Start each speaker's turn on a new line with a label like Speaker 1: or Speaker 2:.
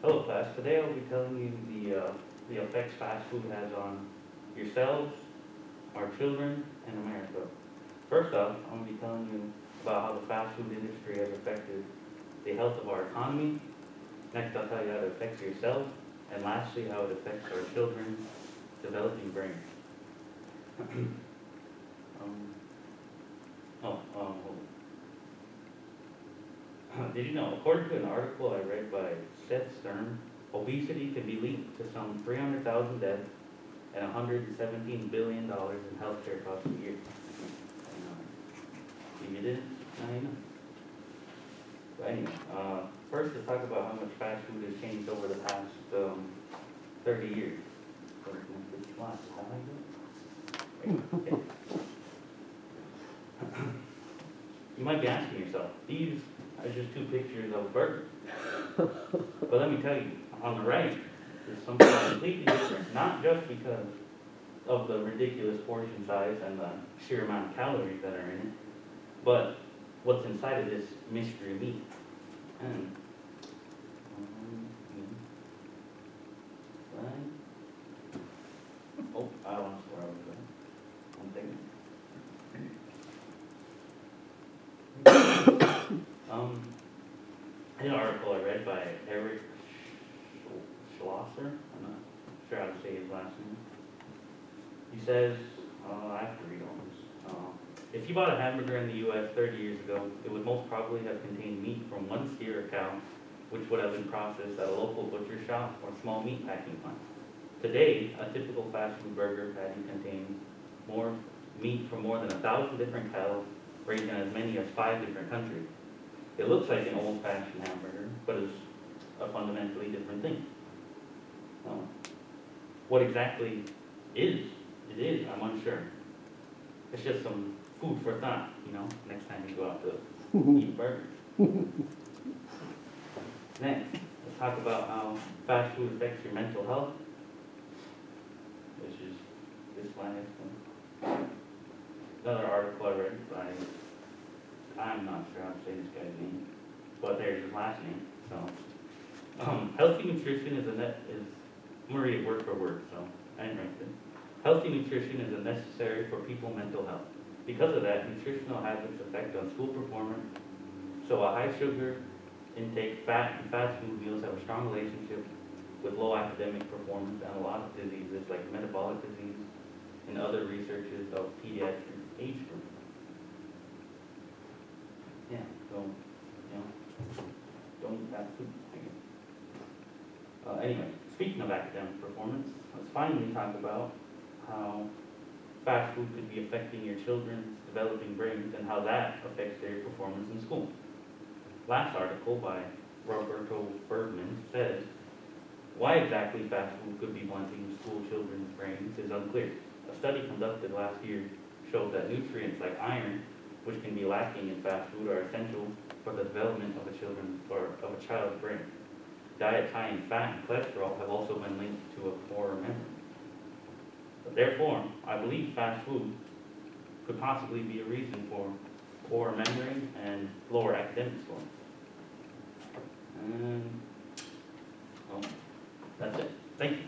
Speaker 1: Hello class, today I'll be telling you the effects fast food has on yourselves, our children, and America. First off, I'm going to be telling you about how the fast food industry has affected the health of our economy. Next, I'll tell you how it affects yourself. And lastly, how it affects our children's developing brains. um, hold on. Did you know, according to an article I read by Seth Stern, obesity can be linked to some 300,000 deaths and $117 billion in healthcare costs a year. If you didn't, now you know. But anyway, first let's talk about how much fast food has changed over the past 30 years. Okay. You might be asking yourself, these are just two pictures of a burger. But let me tell you, on the right is something completely different, not just because of the ridiculous portion size and the sheer amount of calories that are in it, but what's inside of this mystery meat. And, oh, I lost where I was going. One second. In an article I read by Eric Schlosser, I'm not sure how to say his last name. He says, I have to read all this. If you bought a hamburger in the U.S. 30 years ago, it would most probably have contained meat from one steer or cow, which would have been processed at a local butcher shop or small meat packing plant. Today, a typical fast food burger patty contains more meat from more than 1,000 different cows, raised in as many as 5 different countries. It looks like an old-fashioned hamburger, but it's a fundamentally different thing. What exactly it is, I'm unsure. It's just some food for thought, next time you go out to eat a burger. Next, let's talk about how fast food affects your mental health, which is this last one. Another article I read by, I'm not sure how to say this guy's name, but there's his last name. So, healthy nutrition is I'm gonna read it word for word, so I didn't write this. Healthy nutrition is necessary for people's mental health. Because of that, nutritional habits affect on school performance. So a high sugar intake, fat, and fast food meals have a strong relationship with low academic performance and a lot of diseases like metabolic disease and other researches of pediatric age group. Yeah, so, don't eat fast food. Anyway, speaking of academic performance, let's finally talk about how fast food could be affecting your children's developing brains and how that affects their performance in school. Last article by Roberto Bergman says, why exactly fast food could be blunting school children's brains is unclear. A study conducted last year showed that nutrients like iron, which can be lacking in fast food, are essential for the development of a child's brain. Diets high in fat and cholesterol have also been linked to a poorer memory. But therefore, I believe fast food could possibly be a reason for poor memory and lower academic scores. And, well, that's it. Thank you.